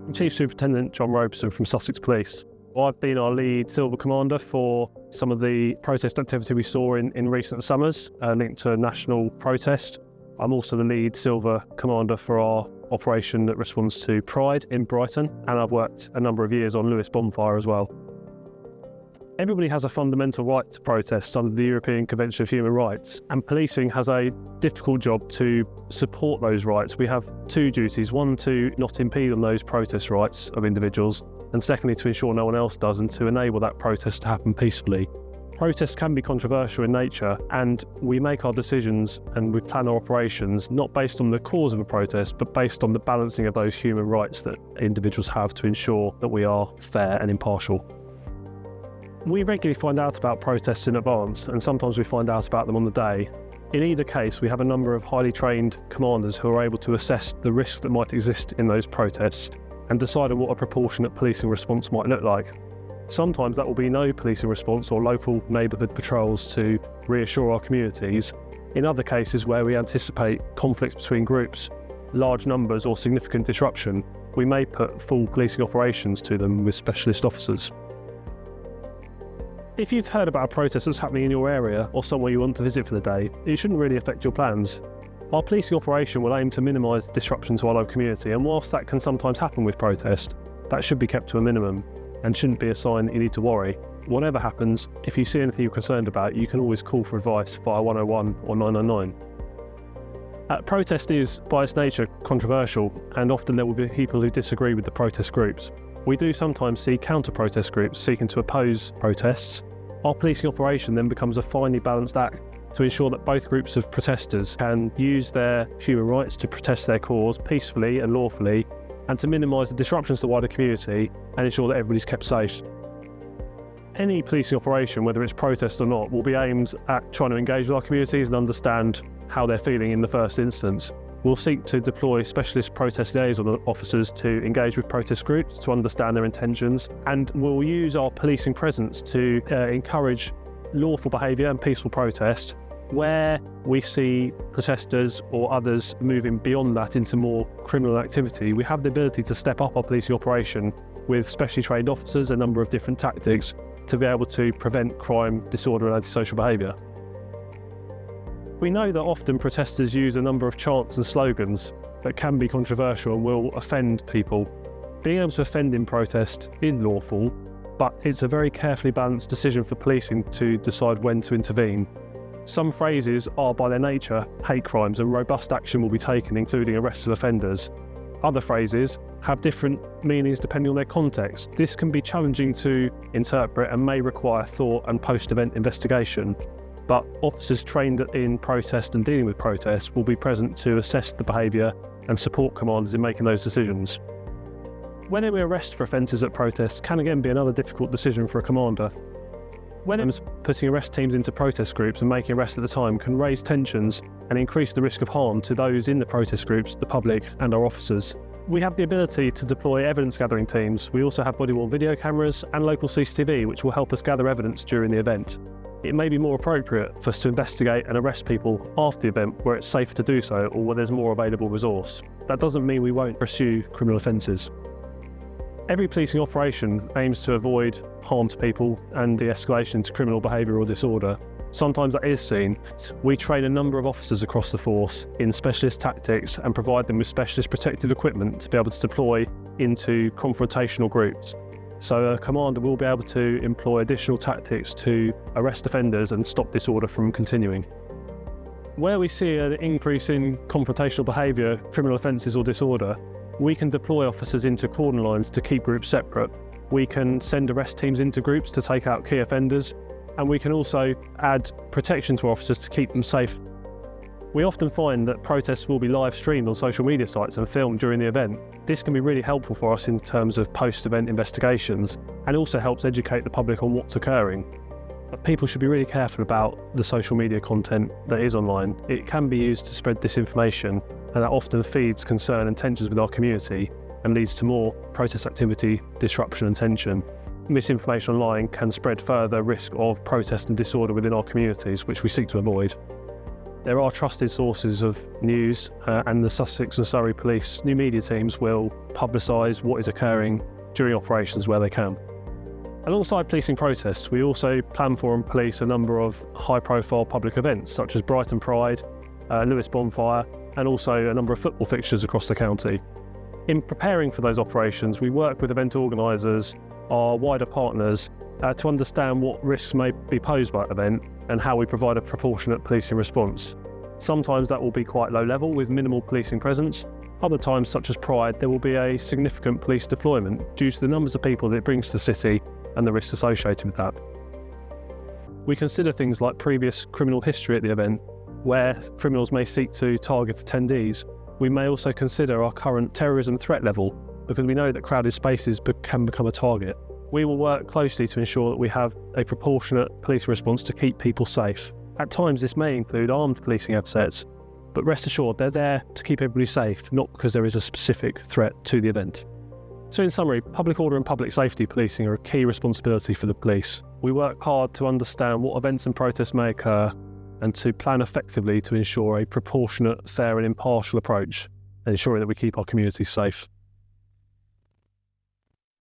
I'm Chief Superintendent John Robeson from Sussex Police. I've been our lead silver commander for some of the protest activity we saw in recent summers linked to national protest. I'm also the lead silver commander for our operation that responds to Pride in Brighton, and I've worked a number of years on Lewis Bonfire as well. Everybody has a fundamental right to protest under the European Convention of Human Rights, and policing has a difficult job to support those rights. We have two duties: one, to not impede on those protest rights of individuals, and secondly, to ensure no one else does and to enable that protest to happen peacefully. Protests can be controversial in nature, and we make our decisions and we plan our operations not based on the cause of a protest, but based on the balancing of those human rights that individuals have to ensure that we are fair and impartial. We regularly find out about protests in advance, and sometimes we find out about them on the day. In either case, we have a number of highly trained commanders who are able to assess the risks that might exist in those protests and decide on what a proportionate policing response might look like. Sometimes that will be no policing response or local neighbourhood patrols to reassure our communities. In other cases where we anticipate conflicts between groups, large numbers or significant disruption, we may put full policing operations to them with specialist officers. If you've heard about a protest that's happening in your area or somewhere you want to visit for the day, it shouldn't really affect your plans. Our policing operation will aim to minimise disruption to our local community, and whilst that can sometimes happen with protest, that should be kept to a minimum and shouldn't be a sign that you need to worry. Whatever happens, if you see anything you're concerned about, you can always call for advice via 101 or 999. Protest is, by its nature, controversial, and often there will be people who disagree with the protest groups. We do sometimes see counter-protest groups seeking to oppose protests. Our policing operation then becomes a finely balanced act to ensure that both groups of protesters can use their human rights to protest their cause peacefully and lawfully, and to minimise the disruptions to the wider community and ensure that everybody's kept safe. Any policing operation, whether it's protest or not, will be aimed at trying to engage with our communities and understand how they're feeling in the first instance. We'll seek to deploy specialist protest liaison officers to engage with protest groups to understand their intentions, and we'll use our policing presence to encourage lawful behaviour and peaceful protest. Where we see protesters or others moving beyond that into more criminal activity, we have the ability to step up our policing operation with specially trained officers, a number of different tactics to be able to prevent crime, disorder and antisocial behaviour. We know that often protesters use a number of chants and slogans that can be controversial and will offend people. Being able to offend in protest is lawful, but it's a very carefully balanced decision for policing to decide when to intervene. Some phrases are by their nature hate crimes and robust action will be taken, including arrests of offenders. Other phrases have different meanings depending on their context. This can be challenging to interpret and may require thought and post-event investigation. But officers trained in protest and dealing with protests will be present to assess the behaviour and support commanders in making those decisions. When we arrest for offences at protests can again be another difficult decision for a commander. When putting arrest teams into protest groups and making arrests at the time can raise tensions and increase the risk of harm to those in the protest groups, the public and our officers. We have the ability to deploy evidence gathering teams. We also have body-worn video cameras and local CCTV which will help us gather evidence during the event. It may be more appropriate for us to investigate and arrest people after the event where it's safer to do so or where there's more available resource. That doesn't mean we won't pursue criminal offences. Every policing operation aims to avoid harm to people and the escalation to criminal behaviour or disorder. Sometimes that is seen. We train a number of officers across the force in specialist tactics and provide them with specialist protective equipment to be able to deploy into confrontational groups. So a commander will be able to employ additional tactics to arrest offenders and stop disorder from continuing. Where we see an increase in confrontational behaviour, criminal offences or disorder, we can deploy officers into cordon lines to keep groups separate. We can send arrest teams into groups to take out key offenders, and we can also add protection to officers to keep them safe. We often find that protests will be live streamed on social media sites and filmed during the event. This can be really helpful for us in terms of post-event investigations and also helps educate the public on what's occurring. But people should be really careful about the social media content that is online. It can be used to spread disinformation, and that often feeds concern and tensions with our community and leads to more protest activity, disruption and tension. Misinformation online can spread further risk of protest and disorder within our communities, which we seek to avoid. There are trusted sources of news, and the Sussex and Surrey Police new media teams will publicise what is occurring during operations where they can. Alongside policing protests, we also plan for and police a number of high-profile public events such as Brighton Pride, Lewis Bonfire, and also a number of football fixtures across the county. In preparing for those operations, we work with event organisers, our wider partners, to understand what risks may be posed by an event and how we provide a proportionate policing response. Sometimes that will be quite low level with minimal policing presence. Other times, such as Pride, there will be a significant police deployment due to the numbers of people that it brings to the city and the risks associated with that. We consider things like previous criminal history at the event, where criminals may seek to target attendees. We may also consider our current terrorism threat level, because we know that crowded spaces can become a target. We will work closely to ensure that we have a proportionate police response to keep people safe. At times this may include armed policing assets, but rest assured they're there to keep everybody safe, not because there is a specific threat to the event. So in summary, public order and public safety policing are a key responsibility for the police. We work hard to understand what events and protests may occur and to plan effectively to ensure a proportionate, fair and impartial approach, ensuring that we keep our communities safe.